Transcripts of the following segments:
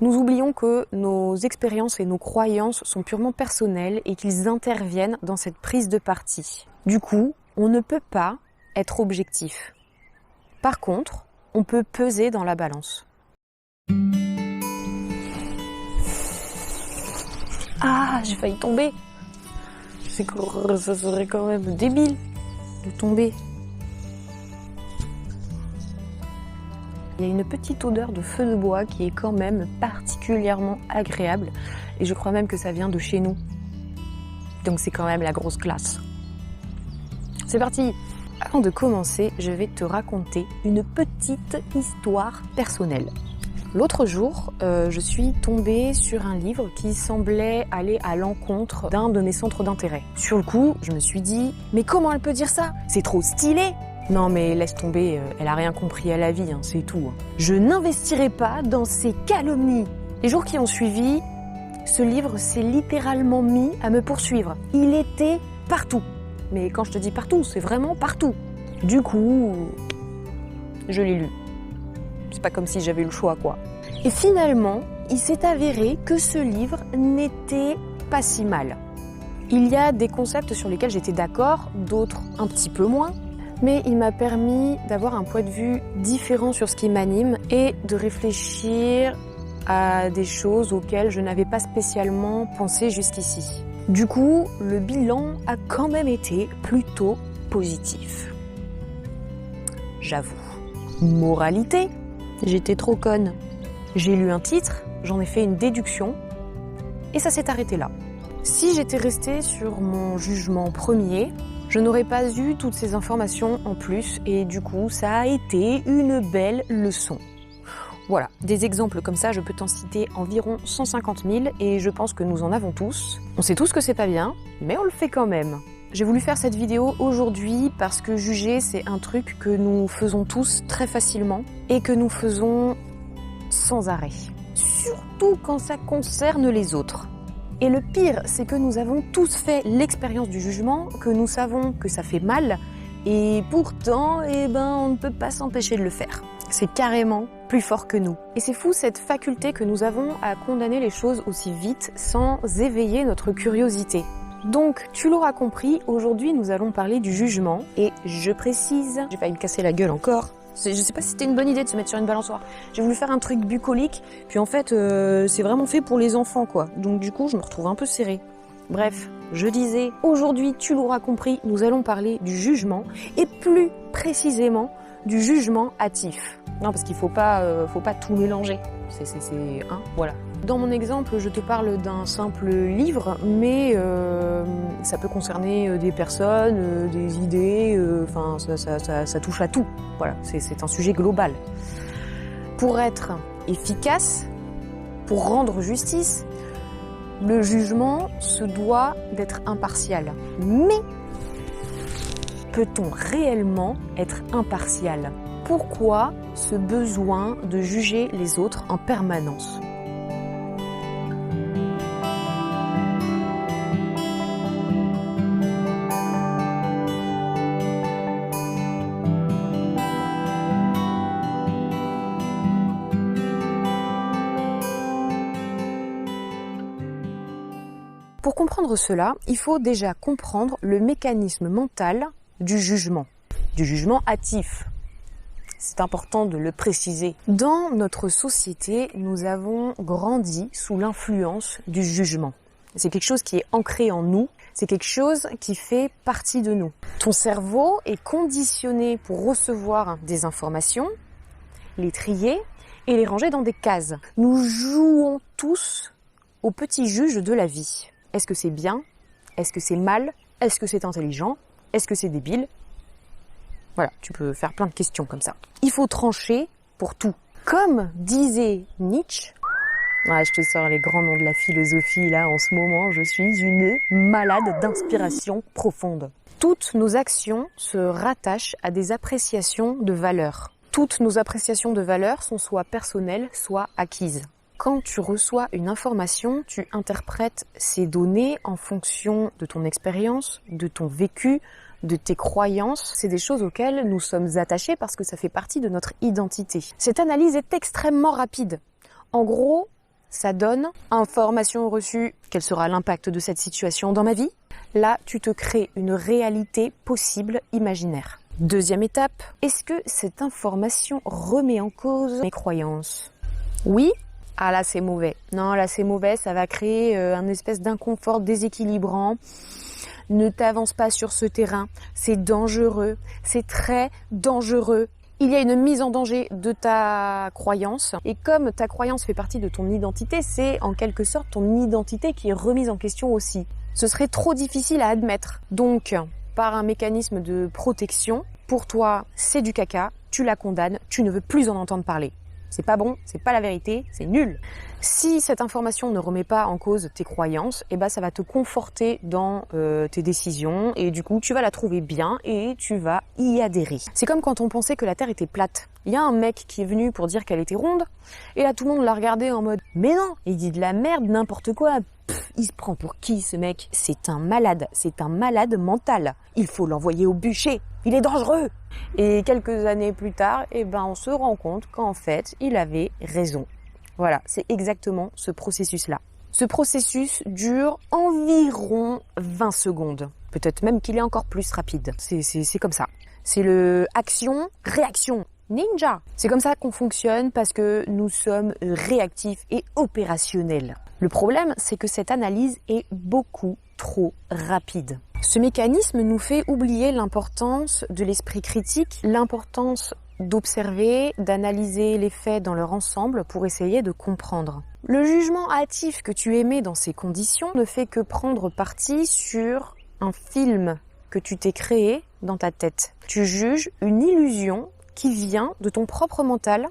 Nous oublions que nos expériences et nos croyances sont purement personnelles et qu'ils interviennent dans cette prise de parti. Du coup, on ne peut pas être objectif. Par contre, on peut peser dans la balance. Ah, j'ai failli tomber. Ça serait quand même débile de tomber. Il y a une petite odeur de feu de bois qui est quand même particulièrement agréable. Et je crois même que ça vient de chez nous. Donc c'est quand même la grosse classe. C'est parti! Avant de commencer, je vais te raconter une petite histoire personnelle. L'autre jour, je suis tombée sur un livre qui semblait aller à l'encontre d'un de mes centres d'intérêt. Sur le coup, je me suis dit « Mais comment elle peut dire ça? C'est trop stylé !» Non mais laisse tomber, elle a rien compris à la vie, c'est tout. Je n'investirai pas dans ces calomnies. Les jours qui ont suivi, ce livre s'est littéralement mis à me poursuivre. Il était partout. Mais quand je te dis partout, c'est vraiment partout. Du coup, je l'ai lu. C'est pas comme si j'avais eu le choix, quoi. Et finalement, il s'est avéré que ce livre n'était pas si mal. Il y a des concepts sur lesquels j'étais d'accord, d'autres un petit peu moins, mais il m'a permis d'avoir un point de vue différent sur ce qui m'anime et de réfléchir à des choses auxquelles je n'avais pas spécialement pensé jusqu'ici. Du coup, le bilan a quand même été plutôt positif. J'avoue. Moralité, j'étais trop conne. J'ai lu un titre, j'en ai fait une déduction, et ça s'est arrêté là. Si j'étais restée sur mon jugement premier, je n'aurais pas eu toutes ces informations en plus, et du coup, ça a été une belle leçon. Voilà, des exemples comme ça, je peux t'en citer environ 150 000, et je pense que nous en avons tous. On sait tous que c'est pas bien, mais on le fait quand même. J'ai voulu faire cette vidéo aujourd'hui parce que juger, c'est un truc que nous faisons tous très facilement et que nous faisons sans arrêt. Surtout quand ça concerne les autres. Et le pire, c'est que nous avons tous fait l'expérience du jugement, que nous savons que ça fait mal, et pourtant, on ne peut pas s'empêcher de le faire. C'est carrément plus fort que nous. Et c'est fou cette faculté que nous avons à condamner les choses aussi vite sans éveiller notre curiosité. Donc, tu l'auras compris, aujourd'hui nous allons parler du jugement, et je précise, j'ai failli me casser la gueule encore, je sais pas si c'était une bonne idée de se mettre sur une balançoire. J'ai voulu faire un truc bucolique, puis en fait c'est vraiment fait pour les enfants quoi, donc du coup je me retrouve un peu serrée. Bref, je disais, aujourd'hui tu l'auras compris, nous allons parler du jugement, et plus précisément du jugement hâtif. Non, parce qu'il faut pas tout mélanger. Voilà. Dans mon exemple, je te parle d'un simple livre, mais ça peut concerner des personnes, des idées, ça touche à tout. Voilà, c'est un sujet global. Pour être efficace, pour rendre justice, le jugement se doit d'être impartial. Mais peut-on réellement être impartial ? Pourquoi ce besoin de juger les autres en permanence ? Pour comprendre cela, il faut déjà comprendre le mécanisme mental du jugement hâtif. C'est important de le préciser. Dans notre société, nous avons grandi sous l'influence du jugement. C'est quelque chose qui est ancré en nous, c'est quelque chose qui fait partie de nous. Ton cerveau est conditionné pour recevoir des informations, les trier et les ranger dans des cases. Nous jouons tous au petit juge de la vie. Est-ce que c'est bien? Est-ce que c'est mal? Est-ce que c'est intelligent? Est-ce que c'est débile? Voilà, tu peux faire plein de questions comme ça. Il faut trancher pour tout. Comme disait Nietzsche, je te sors les grands noms de la philosophie là en ce moment, je suis une malade d'inspiration profonde. Toutes nos actions se rattachent à des appréciations de valeur. Toutes nos appréciations de valeur sont soit personnelles, soit acquises. Quand tu reçois une information, tu interprètes ces données en fonction de ton expérience, de ton vécu, de tes croyances. C'est des choses auxquelles nous sommes attachés parce que ça fait partie de notre identité. Cette analyse est extrêmement rapide. En gros, ça donne. Information reçue, quel sera l'impact de cette situation dans ma vie? Là, tu te crées une réalité possible, imaginaire. Deuxième étape, est-ce que cette information remet en cause mes croyances? Oui? Ah là c'est mauvais. Non là c'est mauvais, ça va créer un espèce d'inconfort déséquilibrant. Ne t'avance pas sur ce terrain, c'est dangereux, c'est très dangereux. Il y a une mise en danger de ta croyance et comme ta croyance fait partie de ton identité, c'est en quelque sorte ton identité qui est remise en question aussi. Ce serait trop difficile à admettre. Donc, par un mécanisme de protection, pour toi c'est du caca, tu la condamnes, tu ne veux plus en entendre parler. C'est pas bon, c'est pas la vérité, c'est nul. Si cette information ne remet pas en cause tes croyances, eh ben ça va te conforter dans tes décisions et du coup tu vas la trouver bien et tu vas y adhérer. C'est comme quand on pensait que la Terre était plate. Il y a un mec qui est venu pour dire qu'elle était ronde et là tout le monde l'a regardé en mode « Mais non, il dit de la merde, n'importe quoi, il se prend pour qui ce mec? C'est un malade mental. Il faut l'envoyer au bûcher, il est dangereux !» Et quelques années plus tard, eh ben, on se rend compte qu'en fait, il avait raison. Voilà, c'est exactement ce processus-là. Ce processus dure environ 20 secondes. Peut-être même qu'il est encore plus rapide. C'est comme ça. C'est le action, réaction, ninja. C'est comme ça qu'on fonctionne parce que nous sommes réactifs et opérationnels. Le problème, c'est que cette analyse est beaucoup trop rapide. Ce mécanisme nous fait oublier l'importance de l'esprit critique, l'importance d'observer, d'analyser les faits dans leur ensemble pour essayer de comprendre. Le jugement hâtif que tu émets dans ces conditions ne fait que prendre parti sur un film que tu t'es créé dans ta tête. Tu juges une illusion qui vient de ton propre mental,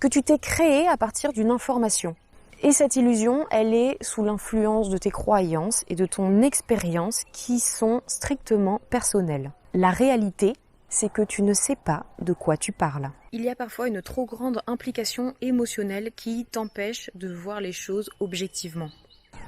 que tu t'es créé à partir d'une information. Et cette illusion, elle est sous l'influence de tes croyances et de ton expérience qui sont strictement personnelles. La réalité, c'est que tu ne sais pas de quoi tu parles. Il y a parfois une trop grande implication émotionnelle qui t'empêche de voir les choses objectivement.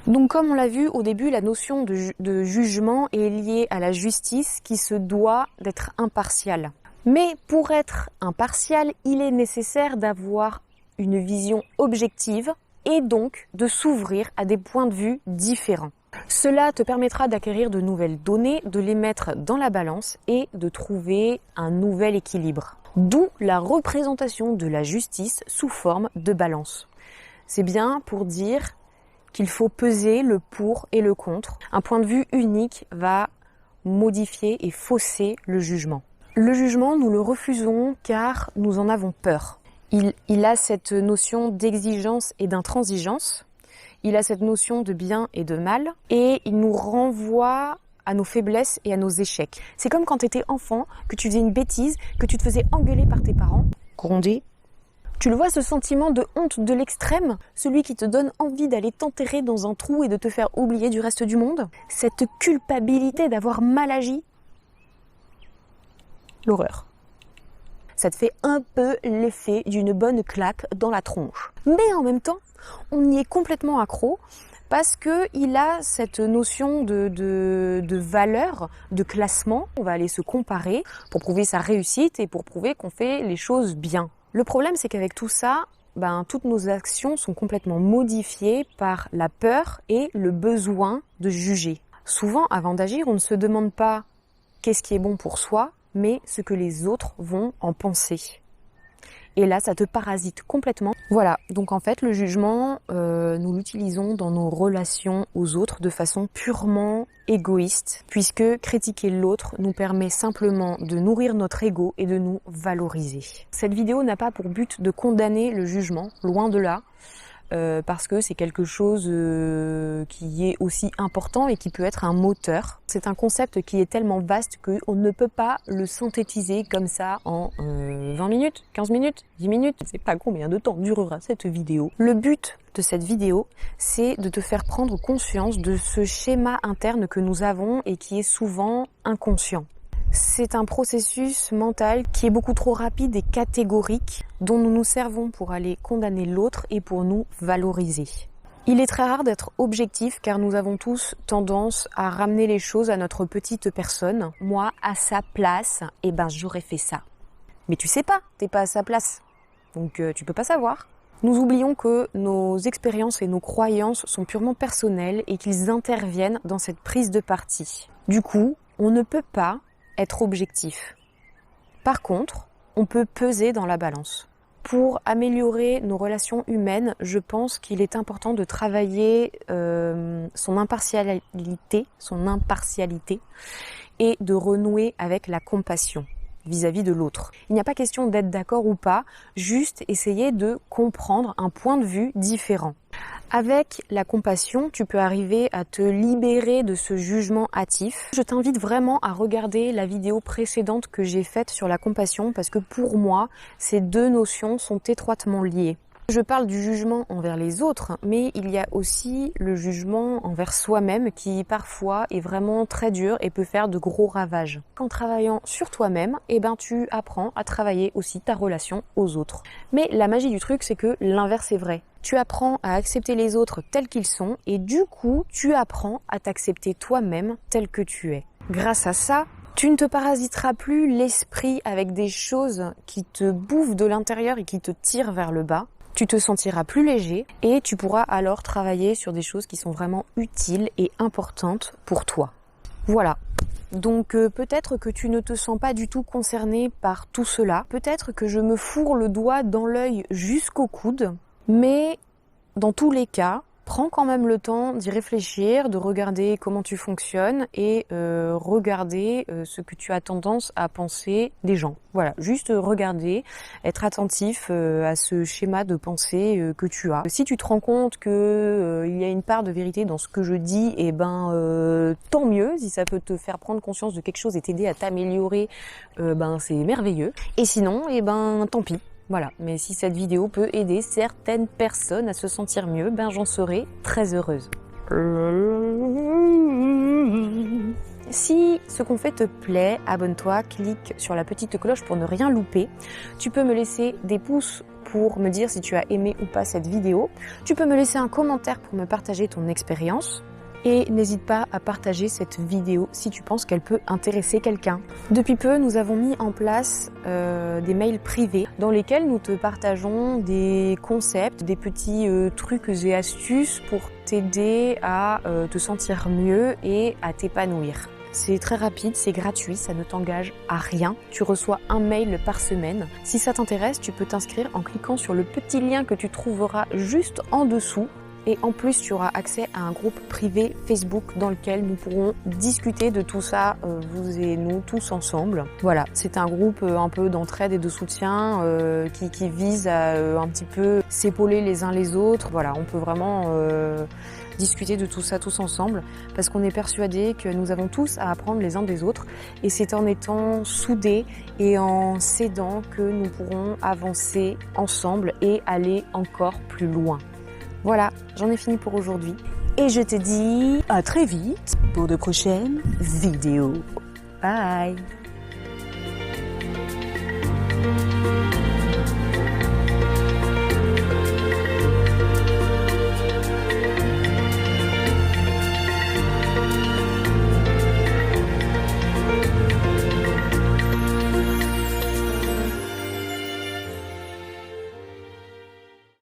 Donc comme on l'a vu au début, la notion de jugement est liée à la justice qui se doit d'être impartiale. Mais pour être impartial, il est nécessaire d'avoir une vision objective et donc de s'ouvrir à des points de vue différents. Cela te permettra d'acquérir de nouvelles données, de les mettre dans la balance et de trouver un nouvel équilibre. D'où la représentation de la justice sous forme de balance. C'est bien pour dire qu'il faut peser le pour et le contre. Un point de vue unique va modifier et fausser le jugement. Le jugement, nous le refusons car nous en avons peur. Il a cette notion d'exigence et d'intransigeance, il a cette notion de bien et de mal, et il nous renvoie à nos faiblesses et à nos échecs. C'est comme quand tu étais enfant, que tu faisais une bêtise, que tu te faisais engueuler par tes parents, gronder. Tu le vois, ce sentiment de honte de l'extrême, celui qui te donne envie d'aller t'enterrer dans un trou et de te faire oublier du reste du monde, cette culpabilité d'avoir mal agi, l'horreur. Ça te fait un peu l'effet d'une bonne claque dans la tronche. Mais en même temps, on y est complètement accro parce qu'il a cette notion de valeur, de classement. On va aller se comparer pour prouver sa réussite et pour prouver qu'on fait les choses bien. Le problème, c'est qu'avec tout ça, toutes nos actions sont complètement modifiées par la peur et le besoin de juger. Souvent, avant d'agir, on ne se demande pas qu'est-ce qui est bon pour soi, mais ce que les autres vont en penser. Et là, ça te parasite complètement. Voilà, donc en fait, le jugement, nous l'utilisons dans nos relations aux autres de façon purement égoïste, puisque critiquer l'autre nous permet simplement de nourrir notre ego et de nous valoriser. Cette vidéo n'a pas pour but de condamner le jugement, loin de là, parce que c'est quelque chose qui est aussi important et qui peut être un moteur. C'est un concept qui est tellement vaste qu'on ne peut pas le synthétiser comme ça en 20 minutes, 15 minutes, 10 minutes. Je ne sais pas combien de temps durera cette vidéo. Le but de cette vidéo, c'est de te faire prendre conscience de ce schéma interne que nous avons et qui est souvent inconscient. C'est un processus mental qui est beaucoup trop rapide et catégorique, dont nous nous servons pour aller condamner l'autre et pour nous valoriser. Il est très rare d'être objectif car nous avons tous tendance à ramener les choses à notre petite personne. Moi, à sa place, j'aurais fait ça. Mais tu sais pas, t'es pas à sa place. Donc tu peux pas savoir. Nous oublions que nos expériences et nos croyances sont purement personnelles et qu'ils interviennent dans cette prise de parti. Du coup, on ne peut pas être objectif. Par contre, on peut peser dans la balance. Pour améliorer nos relations humaines, je pense qu'il est important de travailler son impartialité et de renouer avec la compassion vis-à-vis de l'autre. Il n'y a pas question d'être d'accord ou pas, juste essayer de comprendre un point de vue différent. Avec la compassion, tu peux arriver à te libérer de ce jugement hâtif. Je t'invite vraiment à regarder la vidéo précédente que j'ai faite sur la compassion parce que pour moi, ces deux notions sont étroitement liées. Je parle du jugement envers les autres, mais il y a aussi le jugement envers soi-même qui parfois est vraiment très dur et peut faire de gros ravages. En travaillant sur toi-même, tu apprends à travailler aussi ta relation aux autres. Mais la magie du truc, c'est que l'inverse est vrai. Tu apprends à accepter les autres tels qu'ils sont et du coup, tu apprends à t'accepter toi-même tel que tu es. Grâce à ça, tu ne te parasiteras plus l'esprit avec des choses qui te bouffent de l'intérieur et qui te tirent vers le bas. Tu te sentiras plus léger et tu pourras alors travailler sur des choses qui sont vraiment utiles et importantes pour toi. Voilà. Donc peut-être que tu ne te sens pas du tout concerné par tout cela. Peut-être que je me fourre le doigt dans l'œil jusqu'au coude. Mais dans tous les cas, prends quand même le temps d'y réfléchir, de regarder comment tu fonctionnes et regarder ce que tu as tendance à penser des gens. Voilà, juste regarder, être attentif à ce schéma de pensée que tu as. Si tu te rends compte que il y a une part de vérité dans ce que je dis, tant mieux. Si ça peut te faire prendre conscience de quelque chose et t'aider à t'améliorer, c'est merveilleux. Et sinon, tant pis. Voilà, mais si cette vidéo peut aider certaines personnes à se sentir mieux, j'en serai très heureuse. Si ce qu'on fait te plaît, abonne-toi, clique sur la petite cloche pour ne rien louper. Tu peux me laisser des pouces pour me dire si tu as aimé ou pas cette vidéo. Tu peux me laisser un commentaire pour me partager ton expérience. Et n'hésite pas à partager cette vidéo si tu penses qu'elle peut intéresser quelqu'un. Depuis peu, nous avons mis en place des mails privés dans lesquels nous te partageons des concepts, des petits trucs et astuces pour t'aider à te sentir mieux et à t'épanouir. C'est très rapide, c'est gratuit, ça ne t'engage à rien. Tu reçois un mail par semaine. Si ça t'intéresse, tu peux t'inscrire en cliquant sur le petit lien que tu trouveras juste en dessous. Et en plus, tu auras accès à un groupe privé Facebook dans lequel nous pourrons discuter de tout ça, vous et nous, tous ensemble. Voilà, c'est un groupe un peu d'entraide et de soutien qui vise à un petit peu s'épauler les uns les autres. Voilà, on peut vraiment discuter de tout ça tous ensemble parce qu'on est persuadés que nous avons tous à apprendre les uns des autres et c'est en étant soudés et en s'aidant que nous pourrons avancer ensemble et aller encore plus loin. Voilà, j'en ai fini pour aujourd'hui. Et je te dis à très vite pour de prochaines vidéos. Bye!